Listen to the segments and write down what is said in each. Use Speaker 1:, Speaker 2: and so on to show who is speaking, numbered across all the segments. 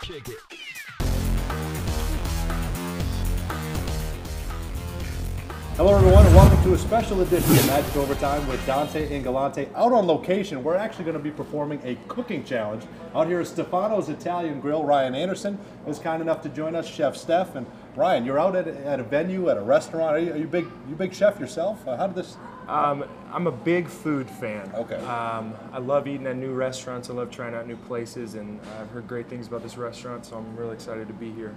Speaker 1: Kick it.
Speaker 2: Hello everyone and welcome to a special edition of Magic Overtime with Dante and Galante. Out on location, we're actually going to be performing a cooking challenge out here at Stefano's Italian Grill. Ryan Anderson is kind enough to join us, Chef Steff. And Ryan, you're out at a venue, at a restaurant. Are you big chef yourself? How did this?
Speaker 3: I'm a big food fan.
Speaker 2: Okay.
Speaker 3: I love eating at new restaurants. I love trying out new places, and I've heard great things about this restaurant, so I'm really excited to be here.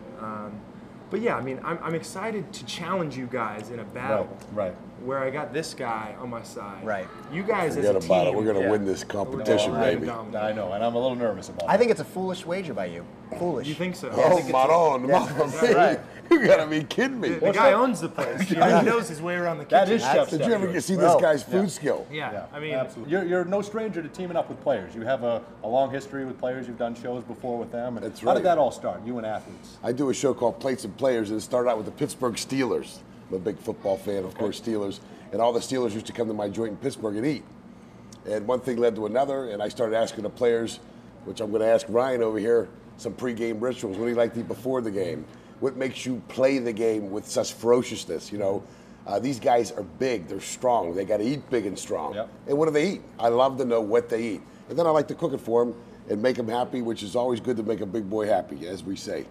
Speaker 3: But yeah, I mean, I'm excited to challenge you guys in a battle.
Speaker 2: Right.
Speaker 3: Where I got this guy on my side.
Speaker 4: Right.
Speaker 3: You guys
Speaker 5: Forget
Speaker 3: as a
Speaker 5: about
Speaker 3: team.
Speaker 5: it. We're going to win this competition, baby.
Speaker 2: I know, and I'm a little nervous about it.
Speaker 4: I think it's a foolish wager by you. Foolish.
Speaker 3: You think so?
Speaker 5: Oh, Maron,
Speaker 4: right.
Speaker 5: You got to be kidding me.
Speaker 3: The guy owns the place. He knows his way around the kitchen.
Speaker 2: That is Chef
Speaker 5: Did
Speaker 2: Steff.
Speaker 5: you ever see this guy's food skill?
Speaker 3: Yeah, I mean,
Speaker 2: absolutely. You're no stranger to teaming up with players. You have a long history with players. You've done shows before with them. And
Speaker 5: That's
Speaker 2: How did
Speaker 5: right.
Speaker 2: that all start, you and athletes?
Speaker 5: I do a show called Plates and Players, and it started out with the Pittsburgh Steelers. I'm a big football fan, of course, Steelers. And all the Steelers used to come to my joint in Pittsburgh and eat. And one thing led to another, and I started asking the players, which I'm going to ask Ryan over here, some pregame rituals. What do you like to eat before the game? What makes you play the game with such ferociousness? You know, these guys are big, they're strong, they got to eat big and strong.
Speaker 2: Yep.
Speaker 5: And what do they eat? I love to know what they eat. And then I like to cook it for them and make them happy, which is always good to make a big boy happy, as we say.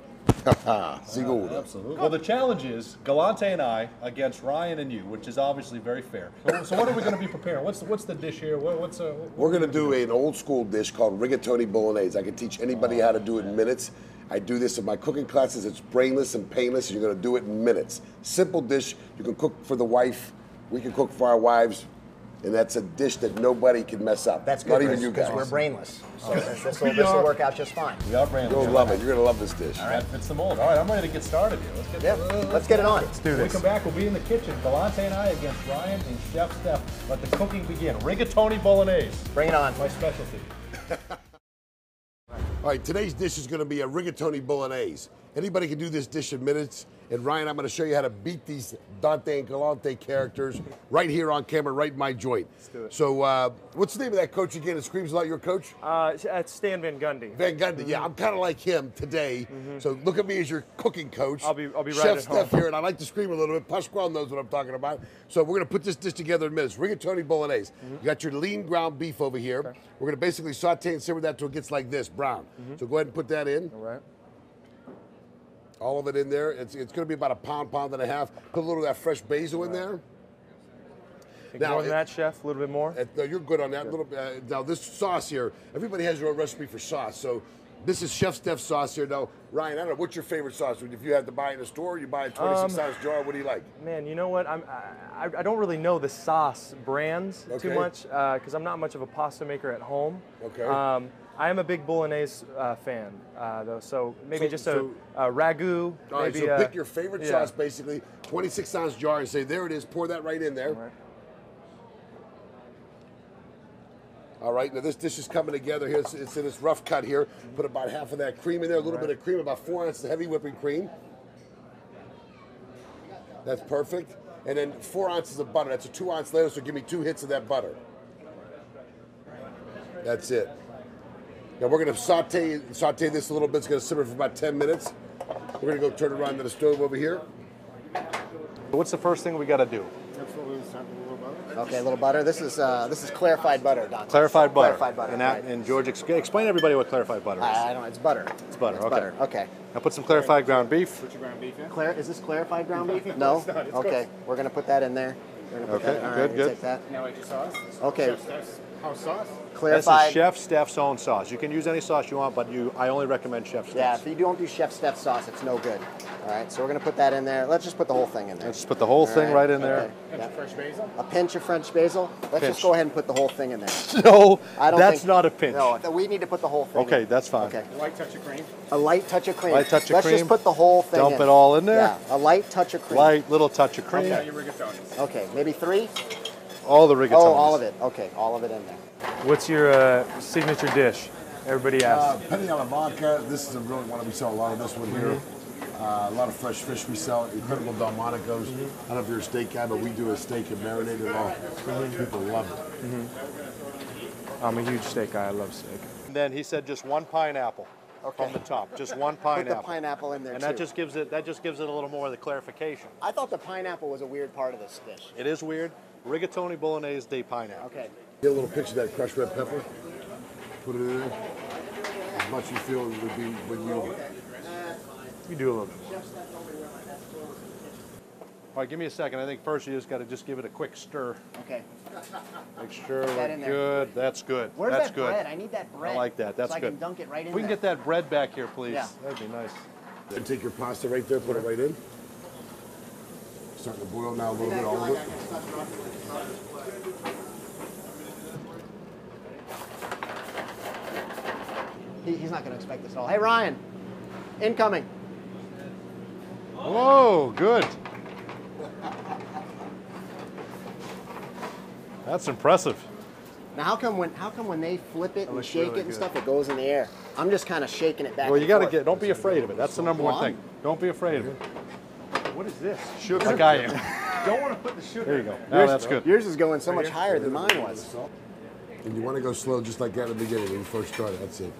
Speaker 5: Siguro.
Speaker 2: Absolutely. Well, the challenge is Galante and I against Ryan and you, which is obviously very fair. So what are we going to be preparing? What's the dish here?
Speaker 5: We're going to do an old school dish called rigatoni bolognese. I can teach anybody how to do it in minutes. I do this in my cooking classes. It's brainless and painless. You're going to do it in minutes. Simple dish. You can cook for the wife. We can cook for our wives. And that's a dish that nobody can mess up.
Speaker 4: That's good.
Speaker 5: Not even you guys.
Speaker 4: Because we're brainless. So this will work out just fine.
Speaker 2: We are brainless.
Speaker 5: You'll love it. You're going to love this dish.
Speaker 2: All right, fits the mold. All right, I'm ready to get started here.
Speaker 4: Let's get it on.
Speaker 3: let's do
Speaker 2: When we
Speaker 3: this.
Speaker 2: come back, we'll be in the kitchen. Galante and I against Ryan and Chef Steff. Let the cooking begin. Rigatoni bolognese.
Speaker 4: Bring it on.
Speaker 2: My specialty.
Speaker 5: All right, today's dish is going to be a rigatoni bolognese. Anybody can do this dish in minutes. And Ryan, I'm going to show you how to beat these Dante and Galante characters right here on camera, right in my joint.
Speaker 3: Let's do it.
Speaker 5: So what's the name of that coach again that screams a lot? Your coach?
Speaker 3: It's Stan Van Gundy.
Speaker 5: Van Gundy. Yeah, I'm kind of like him today. So look at me as your cooking coach.
Speaker 3: I'll be right
Speaker 5: Chef
Speaker 3: at home.
Speaker 5: Steff here, and I like to scream a little bit. Pasquale knows what I'm talking about. So we're going to put this dish together in minutes. Rigatoni bolognese. You got your lean ground beef over here.
Speaker 3: Okay.
Speaker 5: We're going to basically saute and simmer that till it gets like this, brown. So go ahead and put that in.
Speaker 3: All right.
Speaker 5: All of it in there. It's going to be about a pound and a half. Put a little of that fresh basil in there.
Speaker 3: Think more than that, Chef? A little bit more?
Speaker 5: No, you're good on that. Little, now this sauce here, everybody has their own recipe for sauce. So this is Chef Steff's sauce here. Now, Ryan, I don't know, what's your favorite sauce? If you had to buy it in a store, you buy a 26-ounce jar, what do you like?
Speaker 3: Man, you know what? I don't really know the sauce brands too
Speaker 5: Okay.
Speaker 3: much because I'm not much of a pasta maker at home.
Speaker 5: Okay.
Speaker 3: I am a big Bolognese fan, though, so maybe just a ragu.
Speaker 5: All right,
Speaker 3: maybe
Speaker 5: so pick your favorite
Speaker 3: yeah.
Speaker 5: sauce, basically, 26-ounce jar, and say, there it is, pour that right in there.
Speaker 3: All right.
Speaker 5: All right, now this dish is coming together here. It's in this rough cut here. Put about half of that cream in there, a little bit of cream, about 4 ounces of heavy whipping cream. That's perfect. And then 4 ounces of butter. That's a 2-ounce layer, so give me 2 hits of that butter. That's it. Now we're going to saute this a little bit. It's going to simmer for about 10 minutes. We're going to go turn it around to the stove over here.
Speaker 2: What's the first thing we got to do?
Speaker 4: Okay, a little butter. This is clarified butter, Dante.
Speaker 2: Clarified butter.
Speaker 4: Clarified butter.
Speaker 2: And George, explain to everybody what clarified butter is.
Speaker 4: I don't know. It's butter.
Speaker 2: It's butter.
Speaker 4: It's
Speaker 2: Okay.
Speaker 4: butter. Okay.
Speaker 2: Now put some clarified ground beef.
Speaker 6: Put your ground beef in.
Speaker 4: Is this clarified ground beef? No. Okay. We're gonna put that in there. We're gonna put
Speaker 2: Okay,
Speaker 4: that. All
Speaker 2: good,
Speaker 4: right,
Speaker 2: good.
Speaker 4: Take that.
Speaker 6: Now add your sauce.
Speaker 4: Okay.
Speaker 6: Chef Steff's house sauce.
Speaker 2: This
Speaker 4: Clarified.
Speaker 2: is Chef Steff's own sauce. You can use any sauce you want, but I only recommend Chef Steff's.
Speaker 4: Yeah. If you don't do Chef Steff sauce, it's no good. All right. So we're gonna put that in there. Let's just put the whole thing in there.
Speaker 2: Let's just put the whole thing right in there.
Speaker 4: Okay.
Speaker 6: Add your fresh basil.
Speaker 4: A pinch of French basil. Let's just
Speaker 2: Pinch.
Speaker 4: go ahead and put the whole thing in there.
Speaker 2: No,
Speaker 4: I don't
Speaker 2: that's
Speaker 4: think,
Speaker 2: not a pinch.
Speaker 4: No, we need to put the whole thing.
Speaker 2: Okay,
Speaker 4: in.
Speaker 2: that's fine.
Speaker 4: Okay.
Speaker 6: A light touch of cream.
Speaker 4: A light touch of cream.
Speaker 2: Light touch of
Speaker 4: Let's
Speaker 2: cream.
Speaker 4: just put the whole thing
Speaker 2: Dump
Speaker 4: in.
Speaker 2: it all in there.
Speaker 4: Yeah, a light touch of cream.
Speaker 2: Light little touch of cream.
Speaker 6: Now your rigatonis.
Speaker 4: Okay, maybe 3?
Speaker 2: All the rigatonis.
Speaker 4: Oh, all of it. Okay, all of it in there.
Speaker 3: What's your signature dish? Everybody asks.
Speaker 5: Penny alla vodka. This is a really one we sell a lot of this one here. A lot of fresh fish we sell. Incredible Delmonico's. I don't know if you're a steak guy, but we do a steak and marinate it all. People love it.
Speaker 3: I'm a huge steak guy. I love steak.
Speaker 2: And then he said just 1 pineapple.
Speaker 4: Okay.
Speaker 2: from the top. Just one
Speaker 4: Put
Speaker 2: pineapple.
Speaker 4: the pineapple in there
Speaker 2: And
Speaker 4: too.
Speaker 2: that just gives it a little more of the clarification.
Speaker 4: I thought the pineapple was a weird part of this dish.
Speaker 2: It is weird. Rigatoni Bolognese de pineapple.
Speaker 4: Okay.
Speaker 5: Get a little picture of that crushed red pepper. Put it in there. As much as you feel it would be when you.
Speaker 3: You do a little bit.
Speaker 2: All right, give me a second. I think first you just got to just give it a quick stir.
Speaker 4: Okay.
Speaker 2: Make sure
Speaker 4: that
Speaker 2: we're
Speaker 4: in there.
Speaker 2: good. That's good.
Speaker 4: Where's
Speaker 2: That's
Speaker 4: that
Speaker 2: good.
Speaker 4: bread? I need that bread.
Speaker 2: I like that. That's
Speaker 4: so
Speaker 2: good.
Speaker 4: I can dunk it right in
Speaker 2: If we can
Speaker 4: there.
Speaker 2: get that bread back here, please.
Speaker 4: Yeah.
Speaker 2: That'd be nice.
Speaker 5: And take your pasta right there, put it right in. Starting to boil now a little bit, all of it.
Speaker 4: He's not going to expect this at all. Hey, Ryan. Incoming.
Speaker 2: Whoa, good. That's impressive.
Speaker 4: Now, how come when they flip it and
Speaker 3: looks
Speaker 4: shake
Speaker 3: really
Speaker 4: it and
Speaker 3: good.
Speaker 4: stuff, it goes in the air? I'm just kind of shaking it back.
Speaker 2: Well, you
Speaker 4: and
Speaker 2: got to
Speaker 4: forth.
Speaker 2: get. Don't be afraid of it. That's the number one
Speaker 4: Well,
Speaker 2: thing. Don't be afraid of it.
Speaker 3: What is this?
Speaker 2: Sugar. Like I am.
Speaker 3: Don't want to put the sugar.
Speaker 2: There you go. Now that's good.
Speaker 4: Yours is going so much higher than mine was.
Speaker 5: And you want to go slow just like that in the beginning when you first start. That's it.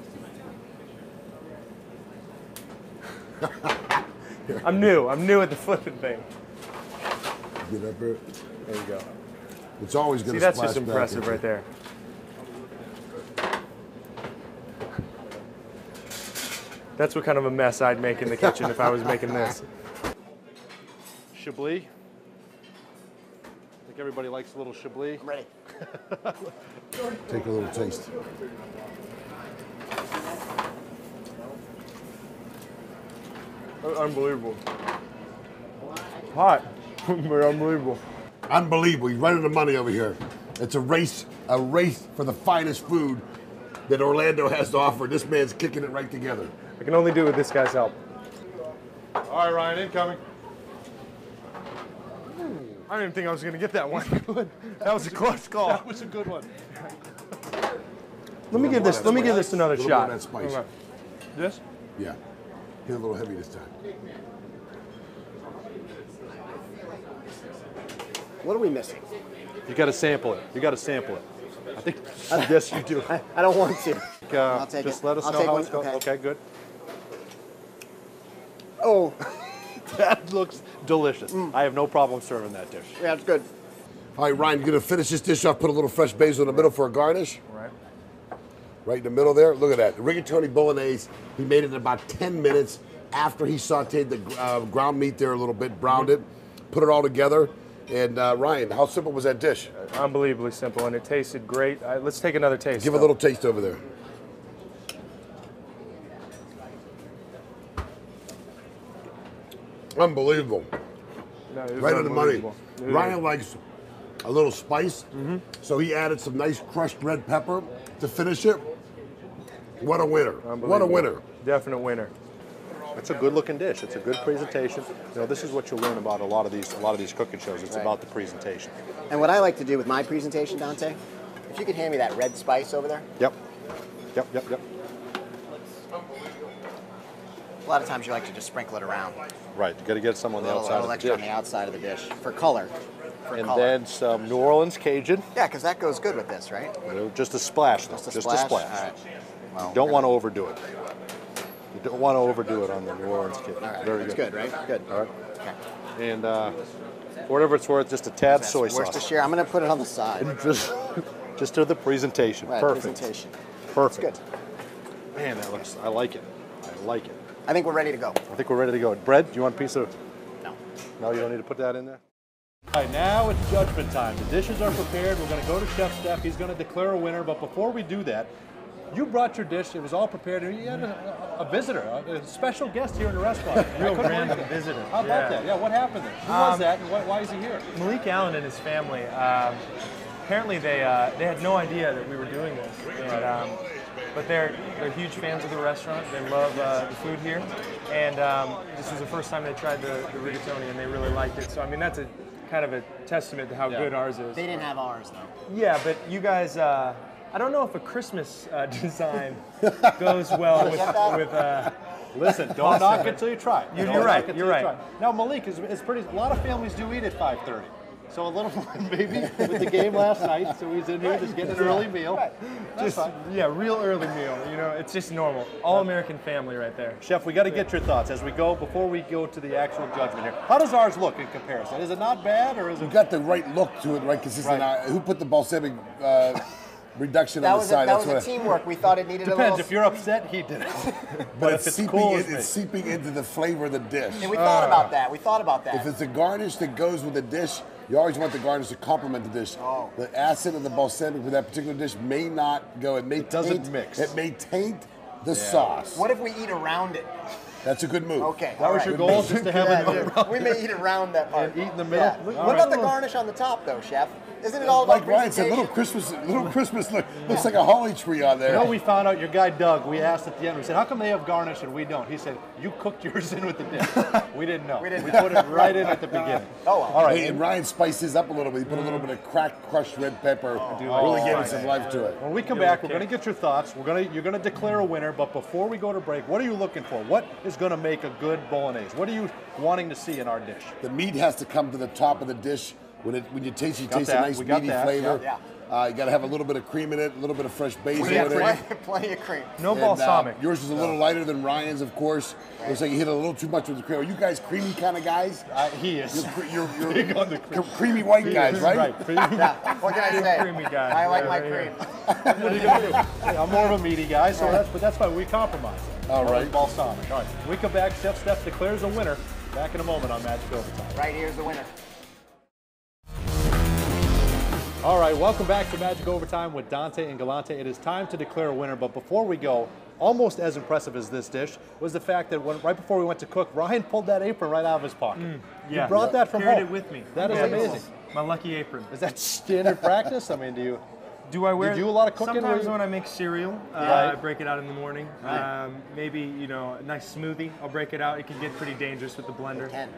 Speaker 3: I'm new at the flipping thing.
Speaker 5: Get up here.
Speaker 3: There you go.
Speaker 5: It's always going
Speaker 3: See,
Speaker 5: to
Speaker 3: that's
Speaker 5: splash
Speaker 3: just
Speaker 5: back
Speaker 3: impressive
Speaker 5: into-
Speaker 3: right there. That's what kind of a mess I'd make in the kitchen if I was making this.
Speaker 2: Chablis. I think everybody likes a little Chablis.
Speaker 4: I'm ready.
Speaker 5: Take a little taste.
Speaker 3: Unbelievable. Hot, but unbelievable.
Speaker 5: Unbelievable. He's running the money over here. It's a race for the finest food that Orlando has to offer. This man's kicking it right together.
Speaker 3: I can only do it with this guy's help.
Speaker 2: All right, Ryan, incoming.
Speaker 3: I didn't think I was going to get that one. That was a close call.
Speaker 2: That was a good one.
Speaker 3: Let me give this another
Speaker 5: A little
Speaker 3: shot.
Speaker 5: more of that spice.
Speaker 3: Okay. This?
Speaker 5: Yeah. Hit a little heavy this time.
Speaker 4: What are we missing?
Speaker 2: You got to sample it. You got to sample it. I think. Yes, you do.
Speaker 4: I don't want to. I'll take
Speaker 2: Just
Speaker 4: it.
Speaker 2: let us
Speaker 4: I'll
Speaker 2: know
Speaker 4: take
Speaker 2: how
Speaker 4: one.
Speaker 2: it's going.
Speaker 4: Okay.
Speaker 2: Okay, good.
Speaker 4: Oh,
Speaker 2: That looks delicious. I have no problem serving that dish.
Speaker 4: yeah, it's good.
Speaker 5: All right, Ryan, you're going to finish this dish off, put a little fresh basil in the middle for a garnish.
Speaker 3: All right.
Speaker 5: Right in the middle there. Look at that. Rigatoni Bolognese. He made it in about 10 minutes after he sauteed the ground meat there a little bit, browned it, put it all together. And Ryan, how simple was that dish?
Speaker 3: Unbelievably simple, and it tasted great. Let's take another taste.
Speaker 5: Give a
Speaker 3: though.
Speaker 5: little taste over there. Unbelievable.
Speaker 3: No, it was
Speaker 5: Right on the money.
Speaker 3: unbelievable. It is.
Speaker 5: Ryan likes a little spice, so he added some nice crushed red pepper to finish it. What a winner. What a
Speaker 3: Unbelievable.
Speaker 5: winner.
Speaker 3: Definite winner.
Speaker 2: It's a good looking dish. It's a good presentation. You know, this is what you'll learn about a lot of these cooking shows. It's
Speaker 4: Right.
Speaker 2: about the presentation.
Speaker 4: And what I like to do with my presentation, Dante, if you could hand me that red spice over there.
Speaker 2: Yep. Yep, yep, yep.
Speaker 4: A lot of times you like to just sprinkle it around.
Speaker 2: Right. You got to get some on
Speaker 4: A
Speaker 2: the
Speaker 4: little,
Speaker 2: outside of
Speaker 4: little
Speaker 2: the
Speaker 4: extra on
Speaker 2: dish.
Speaker 4: the outside of the dish for color.
Speaker 2: And then some New Orleans Cajun.
Speaker 4: Yeah, because that goes good with this, right?
Speaker 2: Just a splash, though.
Speaker 4: Just a splash. All right. Well,
Speaker 2: You don't want to overdo it. You don't want to overdo it on the New Orleans Cajun.
Speaker 4: All right.
Speaker 2: Very
Speaker 4: That's
Speaker 2: good.
Speaker 4: good, right? Good.
Speaker 2: All right.
Speaker 4: Okay.
Speaker 2: And for whatever it's worth, just a tad soy sauce.
Speaker 4: Worcestershire. I'm going to put it on the side.
Speaker 2: Just to the presentation.
Speaker 4: Right,
Speaker 2: Perfect.
Speaker 4: presentation.
Speaker 2: Perfect.
Speaker 4: Good.
Speaker 2: Man, that looks. I like it. I like it.
Speaker 4: I think we're ready to go.
Speaker 2: I think we're ready to go. Bread? Do you want a piece of?
Speaker 4: No.
Speaker 2: No, you don't need to put that in there. All right, now it's judgment time. The dishes are prepared. We're going to go to Chef Steff. He's going to declare a winner. But before we do that, you brought your dish. It was all prepared. You had a visitor, a special guest here in the restaurant.
Speaker 3: Real
Speaker 2: I couldn't
Speaker 3: random
Speaker 2: believe it.
Speaker 3: visitor.
Speaker 2: How about that? Yeah, what happened there? Who was that, and why is he here?
Speaker 3: Malik Allen and his family. Apparently, they had no idea that we were doing this, but they're huge fans of the restaurant. They love the food here, and this was the first time they tried the rigatoni, and they really liked it. So I mean, that's a kind of a testament to how good ours is.
Speaker 4: They didn't have ours, though.
Speaker 3: Yeah, but you guys, I don't know if a Christmas design goes well with
Speaker 2: Listen, don't knock it till you try it.
Speaker 3: You're
Speaker 2: Don't
Speaker 3: right,
Speaker 2: knock it till
Speaker 3: you're
Speaker 2: you
Speaker 3: right.
Speaker 2: try it. Now, Malik, it's pretty. A lot of families do eat at 5:30. So a little more maybe with the game last night. So he's in here just getting an early meal.
Speaker 6: Right.
Speaker 2: That's fine.
Speaker 3: Yeah, real early meal. You know, it's just normal. All American family right there.
Speaker 2: Chef, we got to get your thoughts as we go, before we go to the actual judgment here. How does ours look in comparison? Is it not bad, or is
Speaker 5: You
Speaker 2: it?
Speaker 5: got the right look to it, right? Consistent.
Speaker 2: Right.
Speaker 5: Who put the balsamic reduction
Speaker 4: That
Speaker 5: on the
Speaker 4: was
Speaker 5: side?
Speaker 4: that was a teamwork. We thought it needed a
Speaker 2: Depends.
Speaker 4: little.
Speaker 2: If you're upset, he did it.
Speaker 5: But
Speaker 2: if
Speaker 5: it's
Speaker 2: it's
Speaker 5: seeping,
Speaker 2: cool as
Speaker 5: it's
Speaker 2: me.
Speaker 5: seeping into the flavor of the dish.
Speaker 4: And we thought about that. We thought about that.
Speaker 5: If it's a garnish that goes with the dish, you always want the garnish to complement the dish.
Speaker 4: Oh.
Speaker 5: The acid of the balsamic with that particular dish may not go. It may
Speaker 2: doesn't
Speaker 5: taint,
Speaker 2: mix.
Speaker 5: It may taint the sauce.
Speaker 4: What if we eat around it?
Speaker 5: That's a good move.
Speaker 4: Okay.
Speaker 2: That was your goal, just to have it.
Speaker 4: We may eat around that part.
Speaker 2: And eat in the middle?
Speaker 4: Yeah.
Speaker 2: All
Speaker 4: What
Speaker 2: right.
Speaker 4: about the garnish on the top, though, Chef? Isn't it all about
Speaker 5: Like Ryan said, little Christmas look. Looks like a holly tree on there.
Speaker 2: You know, we found out your guy Doug, we asked at the end, we said, how come they have garnish and we don't? He said, you cooked yours in with the dish. We didn't know.
Speaker 4: We didn't
Speaker 2: We
Speaker 4: know.
Speaker 2: put it right in at the beginning.
Speaker 4: Oh, well.
Speaker 2: All right.
Speaker 5: Hey, and Ryan spiced his up a little bit. He put a little bit of cracked crushed red pepper. Really gave it some life to it.
Speaker 2: When we come back, we're going to get your thoughts. You're going to declare a winner, but before we go to break, what are you looking for? What is going to make a good bolognese? What are you wanting to see in our dish?
Speaker 5: The meat has to come to the top of the dish. When you taste, you taste a
Speaker 2: that.
Speaker 5: nice
Speaker 2: We got
Speaker 5: meaty
Speaker 2: that.
Speaker 5: flavor.
Speaker 4: Yeah.
Speaker 5: You got to have a little bit of cream in it, a little bit of fresh basil in it.
Speaker 4: Plenty of cream.
Speaker 3: No
Speaker 5: And,
Speaker 3: balsamic.
Speaker 5: yours is a little lighter than Ryan's, of course. Looks like you hit a little too much with the cream. Are you guys creamy kind of guys?
Speaker 2: He is.
Speaker 5: You're
Speaker 2: Big on the cream.
Speaker 5: creamy white guys, right?
Speaker 4: Yeah. What can I say?
Speaker 3: Creamy guy.
Speaker 4: I like
Speaker 3: Yeah,
Speaker 4: my
Speaker 3: right
Speaker 4: cream.
Speaker 2: What are you going to do? I'm more of a meaty guy, so that's fine. We compromise.
Speaker 5: All right.
Speaker 2: Balsamic. All right. When we come back, Chef Steff declares a winner. Back in a moment on Magic Overtime.
Speaker 4: Right here's the winner.
Speaker 2: All right, welcome back to Magic Overtime with Dante and Galante. It is time to declare a winner, but before we go, almost as impressive as this dish was the fact that right before we went to cook, Ryan pulled that apron right out of his pocket.
Speaker 3: Yeah.
Speaker 2: You brought that from
Speaker 3: Carried
Speaker 2: home.
Speaker 3: it with me.
Speaker 2: That is
Speaker 3: Yeah,
Speaker 2: amazing.
Speaker 3: My lucky apron.
Speaker 2: Is that standard practice? I mean,
Speaker 3: Do I wear?
Speaker 2: You do a lot of cooking?
Speaker 3: Sometimes
Speaker 2: where
Speaker 3: when I make cereal,
Speaker 2: Right.
Speaker 3: I break it out in the morning.
Speaker 2: Right.
Speaker 3: Maybe a nice smoothie. I'll break it out. It can get pretty dangerous with the blender.
Speaker 4: It can.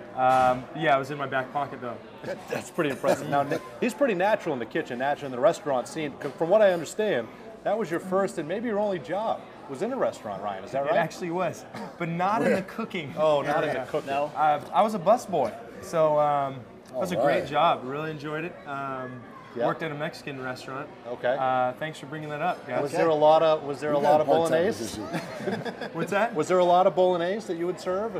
Speaker 3: Yeah, it was in my back pocket though.
Speaker 2: That's pretty impressive. Now, he's pretty natural in the kitchen, natural in the restaurant scene. From what I understand, that was your first and maybe your only job was in a restaurant, Ryan. Is that
Speaker 3: It
Speaker 2: right?
Speaker 3: actually was, but not in the cooking.
Speaker 2: Oh, not in the cooking.
Speaker 4: No.
Speaker 3: I was a busboy, so it was a
Speaker 5: All right.
Speaker 3: great job. Really enjoyed it.
Speaker 2: Yeah.
Speaker 3: Worked at a Mexican restaurant.
Speaker 2: Okay.
Speaker 3: Thanks for bringing that up, guys.
Speaker 2: Was there a lot of
Speaker 5: You got a part-time
Speaker 2: bolognese?
Speaker 5: position.
Speaker 3: What's that?
Speaker 2: Was there a lot of bolognese that you would serve?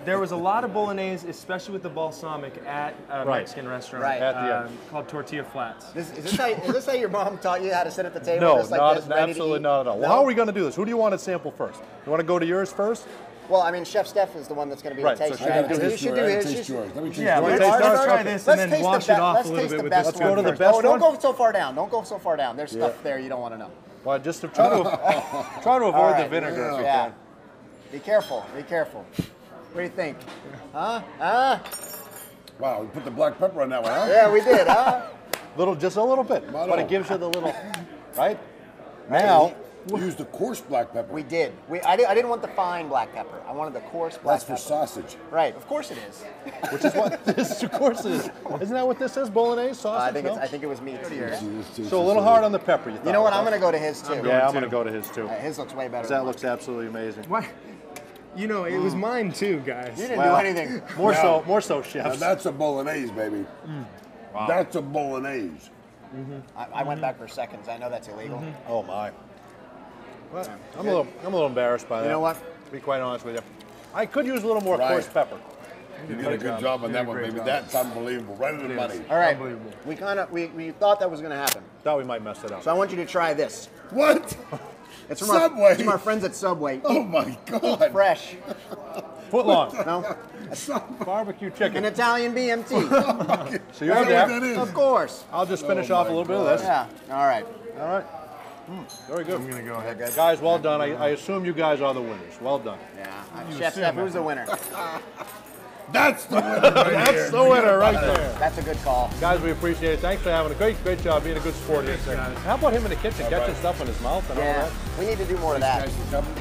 Speaker 3: There was a lot of bolognese, especially with the balsamic, at a
Speaker 2: Right.
Speaker 3: Mexican restaurant
Speaker 4: Right.
Speaker 2: At the end.
Speaker 3: called Tortilla Flats.
Speaker 4: Is this how your mom taught you how to sit at the table?
Speaker 2: No,
Speaker 4: just like
Speaker 2: not,
Speaker 4: this, ready to
Speaker 2: absolutely
Speaker 4: eat?
Speaker 2: not at all. Well,
Speaker 4: No?
Speaker 2: how are we going to do this? Who do you want to sample first? You want to go to yours first?
Speaker 4: Well, I mean, Chef Steff is the one that's going to be
Speaker 2: Right,
Speaker 4: the
Speaker 2: so
Speaker 4: taster.
Speaker 2: should I do
Speaker 4: So
Speaker 2: his?
Speaker 4: you should do his.
Speaker 5: Taste yours. Let me taste
Speaker 3: Yeah,
Speaker 5: yours.
Speaker 2: let's
Speaker 3: let's
Speaker 2: taste
Speaker 3: try
Speaker 2: ours?
Speaker 3: this
Speaker 4: Let's
Speaker 3: and then
Speaker 4: taste
Speaker 3: wash
Speaker 4: the
Speaker 3: it off
Speaker 4: let's
Speaker 3: a little
Speaker 4: taste
Speaker 3: bit
Speaker 4: the
Speaker 3: with
Speaker 4: best
Speaker 3: this
Speaker 2: Let's go
Speaker 4: one
Speaker 2: to the
Speaker 4: first.
Speaker 2: best
Speaker 4: Oh, don't
Speaker 2: one?
Speaker 4: go so far down. Don't go so far down. There's stuff there you don't want to know.
Speaker 2: Well, just to try to avoid
Speaker 4: All
Speaker 2: the
Speaker 4: right.
Speaker 2: vinegar if you
Speaker 4: Yeah.
Speaker 2: can.
Speaker 4: Be careful. Be careful. What do you think? Huh?
Speaker 5: Wow, we put the black pepper on that one, huh?
Speaker 4: Yeah, we did, huh?
Speaker 2: Just a little bit,
Speaker 5: Not
Speaker 2: but
Speaker 5: all.
Speaker 2: it gives you the little, right? Now,
Speaker 5: We used the coarse black pepper.
Speaker 4: We did. I didn't want the fine black pepper. I wanted the coarse black
Speaker 5: That's for
Speaker 4: pepper.
Speaker 5: sausage.
Speaker 4: Right. Of course it is.
Speaker 2: which is what this, of course it is. Isn't that what this is? Bolognese sausage?
Speaker 4: I think it was meat.
Speaker 2: So a little hard on the pepper. You,
Speaker 4: You know what? I'm going to go to his too.
Speaker 2: Yeah, I'm going to go to his too.
Speaker 4: His looks way better.
Speaker 2: That
Speaker 4: than
Speaker 2: looks absolutely amazing.
Speaker 3: What? It was mine too, guys.
Speaker 4: You didn't
Speaker 2: Well,
Speaker 4: do anything.
Speaker 2: More so,
Speaker 5: Now
Speaker 2: chefs.
Speaker 5: that's a bolognese, baby.
Speaker 2: Wow.
Speaker 5: That's a bolognese.
Speaker 4: I went back for seconds. I know that's illegal.
Speaker 2: Oh my. Well, I'm a little embarrassed by that.
Speaker 4: You know what?
Speaker 2: To be quite honest with you, I could use a little more
Speaker 5: Right.
Speaker 2: coarse pepper.
Speaker 5: You did a good job on that one, baby. That's unbelievable. Right in the money.
Speaker 4: All right.
Speaker 3: Unbelievable.
Speaker 4: We thought that was going to happen.
Speaker 2: Thought we might mess it up.
Speaker 4: So I want you to try this.
Speaker 5: What?
Speaker 4: It's from
Speaker 5: Subway.
Speaker 4: It's from our friends at Subway.
Speaker 5: Oh my God.
Speaker 4: Fresh.
Speaker 2: Foot long.
Speaker 4: No?
Speaker 2: Barbecue
Speaker 4: An
Speaker 2: chicken.
Speaker 4: Italian BMT.
Speaker 2: So you're
Speaker 5: Is that
Speaker 2: there.
Speaker 5: what that is?
Speaker 4: Of course.
Speaker 2: I'll just finish
Speaker 5: Oh
Speaker 2: off a
Speaker 5: my
Speaker 2: little bit of
Speaker 5: God.
Speaker 2: this.
Speaker 4: Yeah. All right.
Speaker 2: All right. Very good.
Speaker 3: I'm gonna go ahead.
Speaker 2: Guys, well done. I assume you guys are the winners. Well done.
Speaker 4: Yeah. Chef Steff, who's the winner?
Speaker 5: That's the winner right
Speaker 2: That's
Speaker 5: here.
Speaker 2: the winner right there.
Speaker 4: That's a good call.
Speaker 2: Guys, we appreciate it. Thanks for having a great job being a good sport here. Sir. How about him in the kitchen, catching stuff in his mouth and all
Speaker 4: Yeah.
Speaker 2: that?
Speaker 4: We need to do more of that.
Speaker 5: Guys, for coming.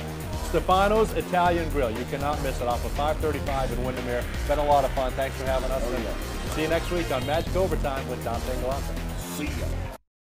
Speaker 2: Stephano's Italian Grill. You cannot miss it off of 535 in Windermere. It's been a lot of fun. Thanks for having us. See you next week on Magic Overtime with Dante and Galante.
Speaker 5: See ya.